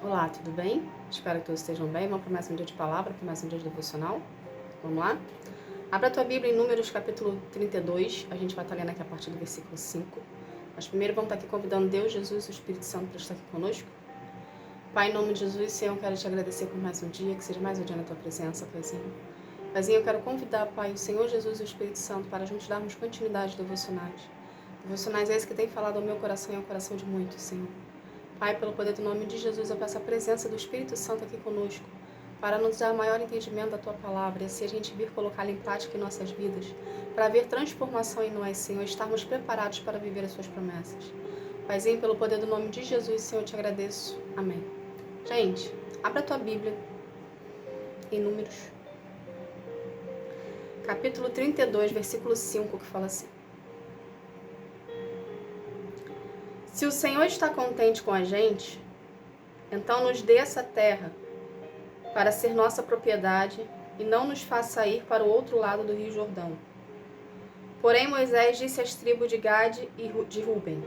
Olá, tudo bem? Espero que todos estejam bem. Vamos para mais um dia de palavra, para mais um dia de devocional. Vamos lá? Abra a tua Bíblia em Números capítulo 32. A gente vai estar lendo aqui a partir do versículo 5. Mas primeiro vamos estar aqui convidando Deus, Jesus e o Espírito Santo para estar aqui conosco. Pai, em nome de Jesus, Senhor, eu quero te agradecer por mais um dia, que seja mais um dia na tua presença, Paizinho. Paizinho, eu quero convidar, Pai, o Senhor Jesus e o Espírito Santo para juntos darmos continuidade devocionais. Devocionais é esse que tem falado ao meu coração e ao coração de muitos, Senhor. Pai, pelo poder do nome de Jesus, eu peço a presença do Espírito Santo aqui conosco, para nos dar maior entendimento da Tua Palavra, e assim a gente vir colocá-la em prática em nossas vidas, para haver transformação em nós, Senhor, estarmos preparados para viver as Suas promessas. Paizinho, pelo poder do nome de Jesus, Senhor, eu te agradeço. Amém. Gente, abra a tua Bíblia em Números, capítulo 32, versículo 5, que fala assim: Se o Senhor está contente com a gente, então nos dê essa terra para ser nossa propriedade e não nos faça ir para o outro lado do rio Jordão. Porém Moisés disse às tribos de Gade e de Ruben: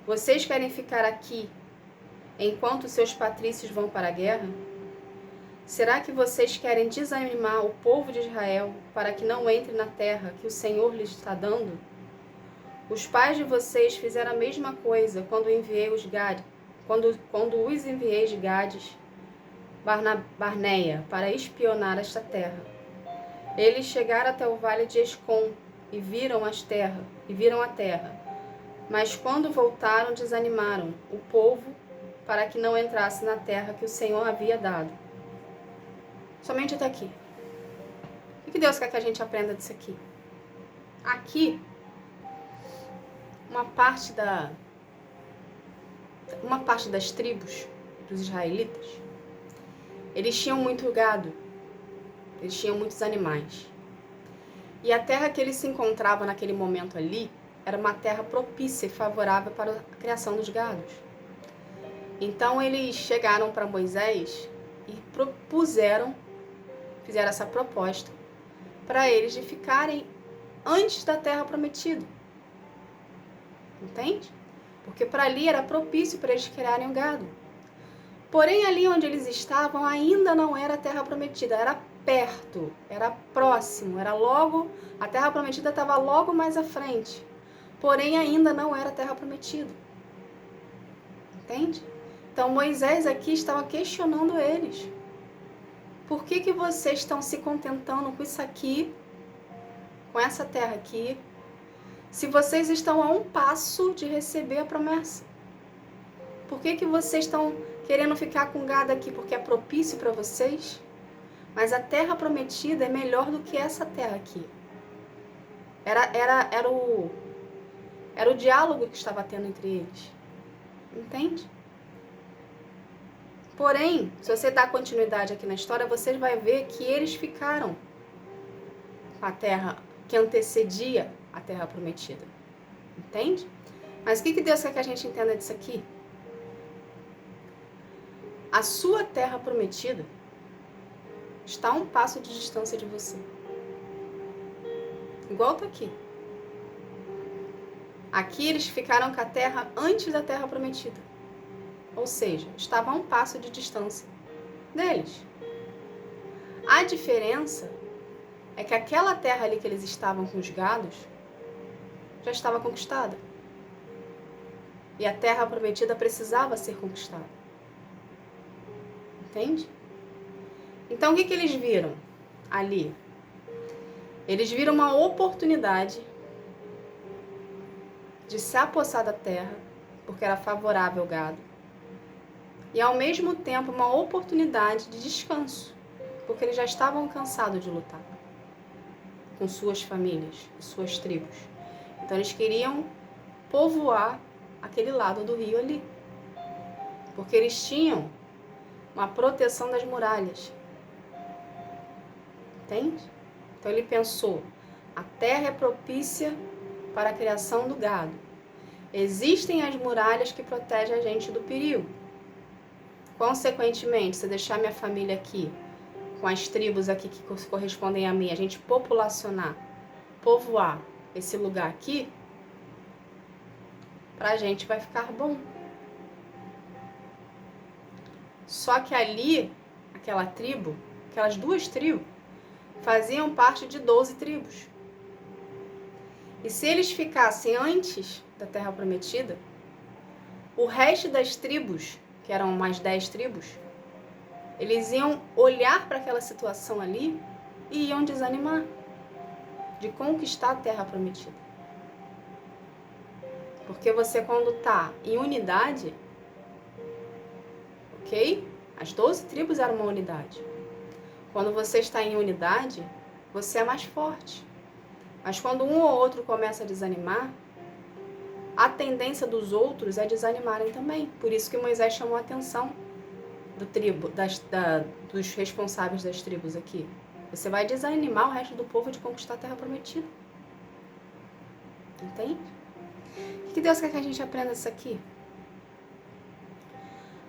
Vocês querem ficar aqui enquanto seus patrícios vão para a guerra? Será que vocês querem desanimar o povo de Israel para que não entre na terra que o Senhor lhes está dando? Os pais de vocês fizeram a mesma coisa quando os enviei de Gades, Barneia, para espionar esta terra. Eles chegaram até o vale de Escom e viram a terra. Mas quando voltaram, desanimaram o povo para que não entrasse na terra que o Senhor havia dado. Somente até aqui. O que Deus quer que a gente aprenda disso aqui? Aqui, uma parte das tribos dos israelitas, eles tinham muito gado, eles tinham muitos animais. E a terra que eles se encontravam naquele momento ali era uma terra propícia e favorável para a criação dos gados. Então eles chegaram para Moisés e fizeram essa proposta para eles de ficarem antes da terra prometida. Entende? Porque para ali era propício para eles criarem o gado. Porém, ali onde eles estavam ainda não era a terra prometida, era perto, era próximo, era logo, a terra prometida estava logo mais à frente. Porém, ainda não era a terra prometida. Entende? Então, Moisés aqui estava questionando eles. Por que vocês estão se contentando com isso aqui, com essa terra aqui, se vocês estão a um passo de receber a promessa? Por que vocês estão querendo ficar com gado aqui? Porque é propício para vocês? Mas a terra prometida é melhor do que essa terra aqui. Era o diálogo que estava tendo entre eles. Entende? Porém, se você dar continuidade aqui na história, você vai ver que eles ficaram com a terra que antecedia a terra prometida. Entende? Mas o que Deus quer que a gente entenda disso aqui? A sua terra prometida está a um passo de distância de você. Igual tá aqui. Aqui eles ficaram com a terra antes da terra prometida. Ou seja, estava a um passo de distância deles. A diferença é que aquela terra ali que eles estavam com os gados já estava conquistada. E a terra prometida precisava ser conquistada. Entende? Então o que eles viram ali? Eles viram uma oportunidade de se apossar da terra, porque era favorável ao gado. E ao mesmo tempo uma oportunidade de descanso, porque eles já estavam cansados de lutar com suas famílias, suas tribos. Então eles queriam povoar aquele lado do rio ali, porque eles tinham uma proteção das muralhas. Entende? Então ele pensou, a terra é propícia para a criação do gado. Existem as muralhas que protegem a gente do perigo. Consequentemente, se eu deixar minha família aqui, com as tribos aqui que correspondem a mim, a gente povoar esse lugar aqui, pra gente vai ficar bom. Só que ali, aquela tribo, aquelas 2 tribos, faziam parte de 12 tribos. E se eles ficassem antes da Terra Prometida, o resto das tribos, que eram mais 10 tribos, eles iam olhar para aquela situação ali e iam desanimar de conquistar a Terra Prometida. Porque você, quando está em unidade, ok? As 12 tribos eram uma unidade. Quando você está em unidade, você é mais forte. Mas quando um ou outro começa a desanimar, a tendência dos outros é desanimarem também. Por isso que Moisés chamou a atenção dos responsáveis das tribos aqui. Você vai desanimar o resto do povo de conquistar a Terra Prometida. Entende? O que Deus quer que a gente aprenda isso aqui?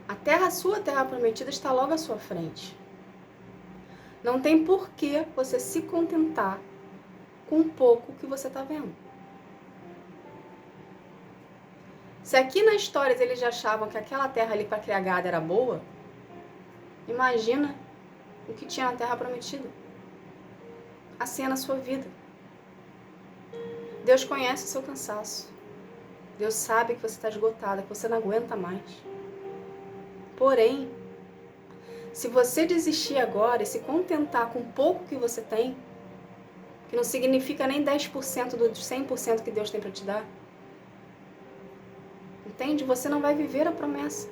A sua Terra Prometida está logo à sua frente. Não tem por que você se contentar com um pouco que você está vendo. Se aqui na história eles já achavam que aquela terra ali para criar gado era boa, imagina o que tinha na Terra Prometida. Assim é na sua vida. Deus conhece o seu cansaço. Deus sabe que você está esgotada, que você não aguenta mais. Porém, se você desistir agora e se contentar com o pouco que você tem, que não significa nem 10% dos 100% que Deus tem para te dar, entende? Você não vai viver a promessa.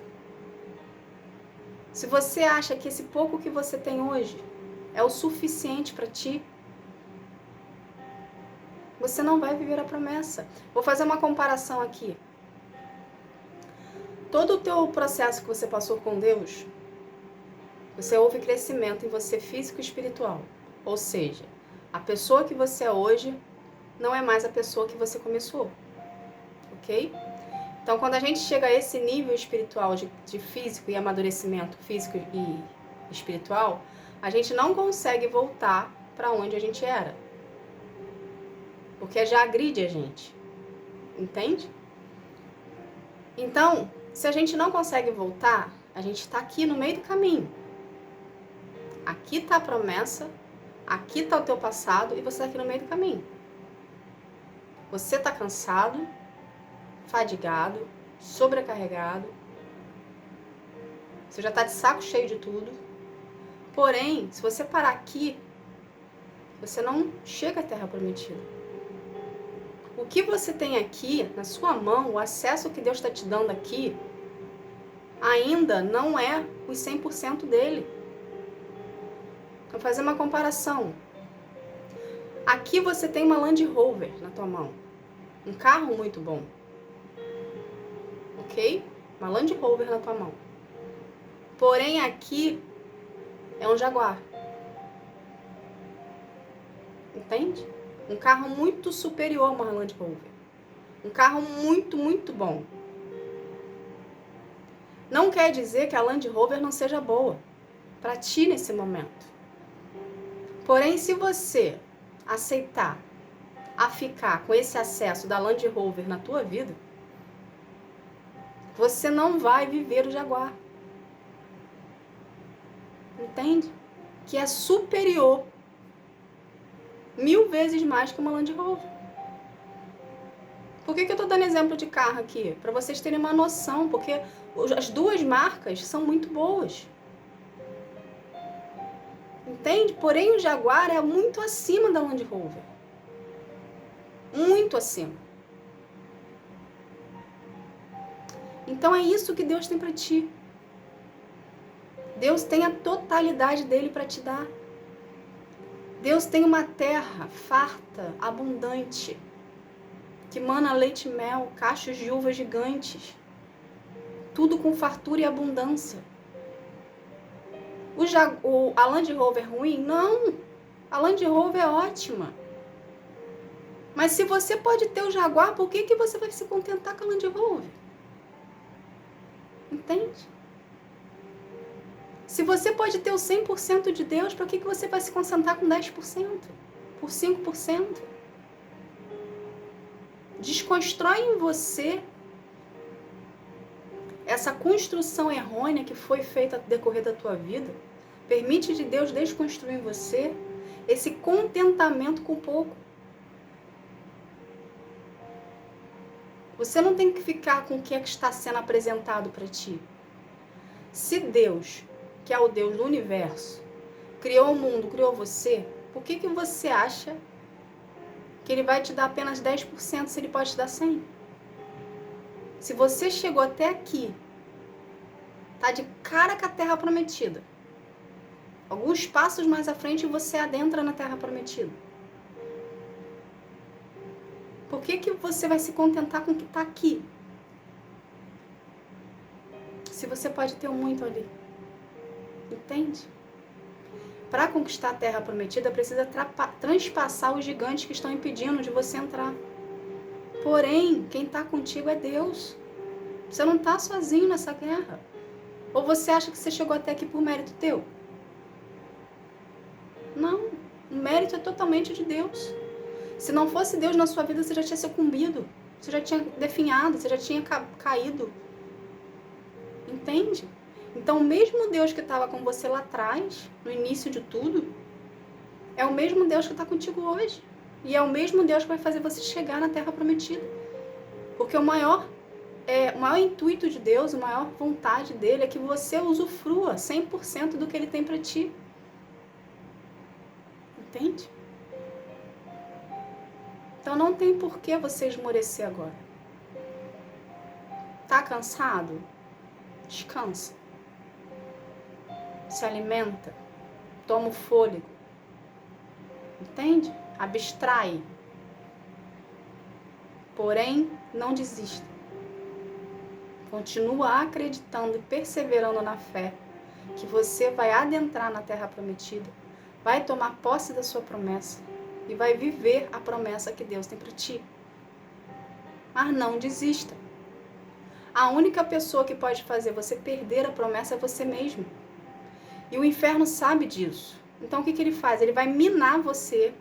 Se você acha que esse pouco que você tem hoje é o suficiente para ti, você não vai viver a promessa. Vou fazer uma comparação aqui. Todo o teu processo que você passou com Deus, você houve crescimento em você físico e espiritual. Ou seja, a pessoa que você é hoje não é mais a pessoa que você começou. Ok? Então, quando a gente chega a esse nível espiritual de físico e amadurecimento físico e espiritual, a gente não consegue voltar para onde a gente era. Porque já agride a gente. Entende? Então, se a gente não consegue voltar, a gente está aqui no meio do caminho. Aqui está a promessa, aqui está o teu passado e você está aqui no meio do caminho. Você está cansado, fadigado, sobrecarregado. Você já está de saco cheio de tudo. Porém, se você parar aqui, você não chega à Terra Prometida. O que você tem aqui, na sua mão, o acesso que Deus está te dando aqui, ainda não é os 100% dele. Vou fazer uma comparação. Aqui você tem uma Land Rover na tua mão. Um carro muito bom. Ok? Uma Land Rover na tua mão. Porém, aqui é um Jaguar. Entende? Um carro muito superior a uma Land Rover. Um carro muito, muito bom. Não quer dizer que a Land Rover não seja boa para ti nesse momento. Porém, se você aceitar a ficar com esse acesso da Land Rover na tua vida, você não vai viver o Jaguar. Entende? Que é superior 1000 vezes mais que uma Land Rover. Por que eu tô dando exemplo de carro aqui? Para vocês terem uma noção, porque as duas marcas são muito boas. Entende? Porém, o Jaguar é muito acima da Land Rover. Muito acima. Então, é isso que Deus tem para ti. Deus tem a totalidade dele para te dar. Deus tem uma terra farta, abundante, que mana leite e mel, cachos de uvas gigantes. Tudo com fartura e abundância. A Land Rover é ruim? Não. A Land Rover é ótima. Mas se você pode ter o Jaguar, por que você vai se contentar com a Land Rover? Entende? Se você pode ter o 100% de Deus, por que você vai se concentrar com 10%? Por 5%? Desconstrói em você essa construção errônea que foi feita no decorrer da tua vida, permite de Deus desconstruir em você esse contentamento com pouco. Você não tem que ficar com o que é que está sendo apresentado para ti. Se Deus, que é o Deus do universo, criou o mundo, criou você, por que você acha que Ele vai te dar apenas 10% se Ele pode te dar 100%? Se você chegou até aqui, tá de cara com a Terra Prometida, alguns passos mais à frente você adentra na Terra Prometida. Por que você vai se contentar com o que está aqui? Se você pode ter muito ali. Entende? Para conquistar a Terra Prometida, precisa transpassar os gigantes que estão impedindo de você entrar. Porém, quem está contigo é Deus. Você não está sozinho nessa guerra. Ou você acha que você chegou até aqui por mérito teu? Não. O mérito é totalmente de Deus. Se não fosse Deus na sua vida, você já tinha sucumbido. Você já tinha definhado, você já tinha caído. Entende? Então, o mesmo Deus que estava com você lá atrás, no início de tudo, é o mesmo Deus que está contigo hoje. E é o mesmo Deus que vai fazer você chegar na Terra Prometida. Porque o maior intuito de Deus, a maior vontade dele é que você usufrua 100% do que ele tem para ti. Entende? Então não tem por que você esmorecer agora. Tá cansado? Descansa. Se alimenta. Toma o fôlego. Entende? Abstrai. Porém, não desista. Continua acreditando e perseverando na fé que você vai adentrar na Terra Prometida, vai tomar posse da sua promessa e vai viver a promessa que Deus tem para ti. Mas não desista. A única pessoa que pode fazer você perder a promessa é você mesmo. E o inferno sabe disso. Então o que ele faz? Ele vai minar você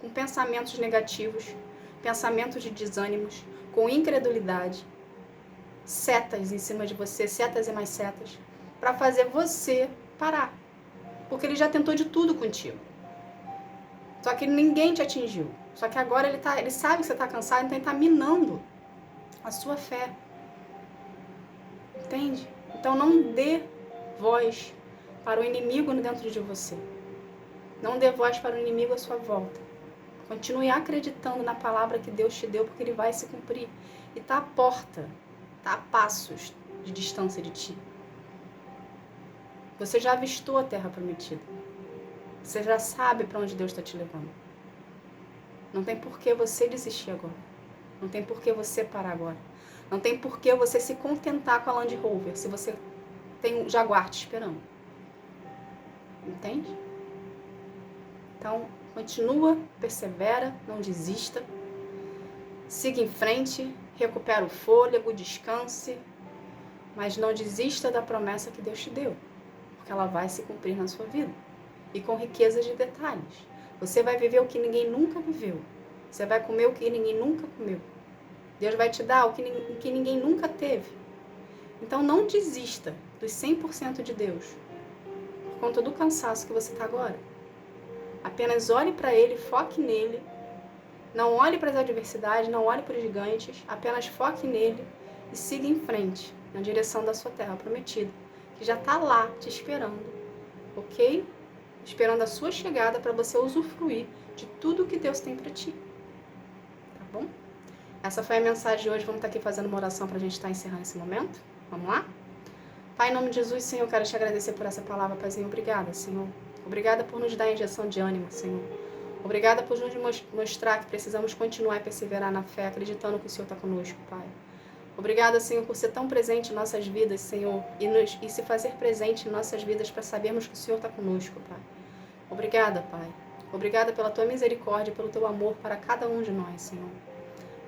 com pensamentos negativos, pensamentos de desânimos, com incredulidade, setas em cima de você, setas e mais setas, para fazer você parar. Porque ele já tentou de tudo contigo. Só que ninguém te atingiu. Só que agora ele sabe que você está cansado, então ele está minando a sua fé. Entende? Então não dê voz para o inimigo dentro de você. Não dê voz para o inimigo à sua volta. Continue acreditando na palavra que Deus te deu, porque ele vai se cumprir. E está à porta, está a passos de distância de ti. Você já avistou a Terra Prometida. Você já sabe para onde Deus está te levando. Não tem por que você desistir agora. Não tem por que você parar agora. Não tem por que você se contentar com a Land Rover se você tem um Jaguar te esperando. Entende? Então, continua, persevera, não desista. Siga em frente, recupera o fôlego, descanse. Mas não desista da promessa que Deus te deu. Porque ela vai se cumprir na sua vida. E com riqueza de detalhes. Você vai viver o que ninguém nunca viveu. Você vai comer o que ninguém nunca comeu. Deus vai te dar o que ninguém nunca teve. Então não desista dos 100% de Deus. Por conta do cansaço que você está agora. Apenas olhe para Ele, foque nele. Não olhe para as adversidades, não olhe para os gigantes. Apenas foque nele e siga em frente, na direção da sua Terra Prometida. Que já está lá te esperando. Ok? Esperando a sua chegada para você usufruir de tudo que Deus tem para ti. Tá bom? Essa foi a mensagem de hoje. Vamos estar aqui fazendo uma oração para a gente estar encerrando esse momento. Vamos lá? Pai, em nome de Jesus, Senhor, eu quero te agradecer por essa palavra, Paizinho. Obrigada, Senhor. Obrigada por nos dar a injeção de ânimo, Senhor. Obrigada por nos mostrar que precisamos continuar e perseverar na fé, acreditando que o Senhor está conosco, Pai. Obrigada, Senhor, por ser tão presente em nossas vidas, Senhor, e se fazer presente em nossas vidas para sabermos que o Senhor está conosco, Pai. Obrigada, Pai. Obrigada pela Tua misericórdia e pelo Teu amor para cada um de nós, Senhor.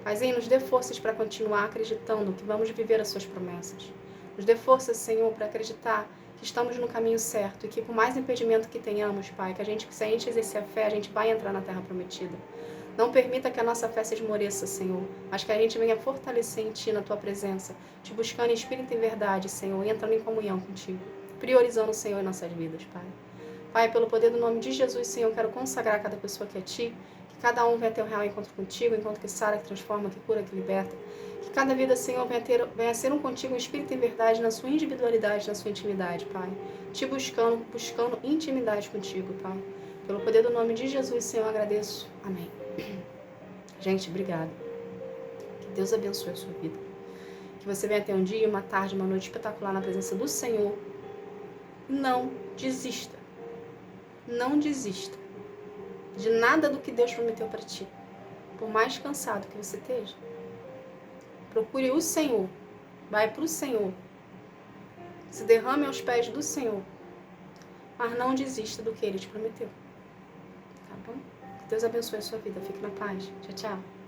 Paizinho, nos dê forças para continuar acreditando que vamos viver as Suas promessas. Nos dê forças, Senhor, para acreditar que estamos no caminho certo e que por mais impedimento que tenhamos, Pai, se a gente exercer a fé, a gente vai entrar na Terra Prometida. Não permita que a nossa fé se esmoreça, Senhor, mas que a gente venha fortalecer em Ti, na Tua presença, Te buscando em espírito e verdade, Senhor, e entrando em comunhão contigo, priorizando o Senhor em nossas vidas, Pai. Pai, pelo poder do nome de Jesus, Senhor, eu quero consagrar cada pessoa que é Ti, que cada um venha ter um real encontro contigo, encontro que sara, que transforma, que cura, que liberta. Que cada vida, Senhor, venha ser um contigo, um espírito e verdade, na sua individualidade, na sua intimidade, Pai. Te buscando intimidade contigo, Pai. Pelo poder do nome de Jesus, Senhor, eu agradeço. Amém. Gente, obrigada. Que Deus abençoe a sua vida. Que você venha ter um dia, uma tarde, uma noite espetacular na presença do Senhor. Não desista. Não desista de nada do que Deus prometeu para ti. Por mais cansado que você esteja, procure o Senhor. Vai para o Senhor. Se derrame aos pés do Senhor. Mas não desista do que Ele te prometeu. Tá bom? Que Deus abençoe a sua vida. Fique na paz. Tchau, tchau.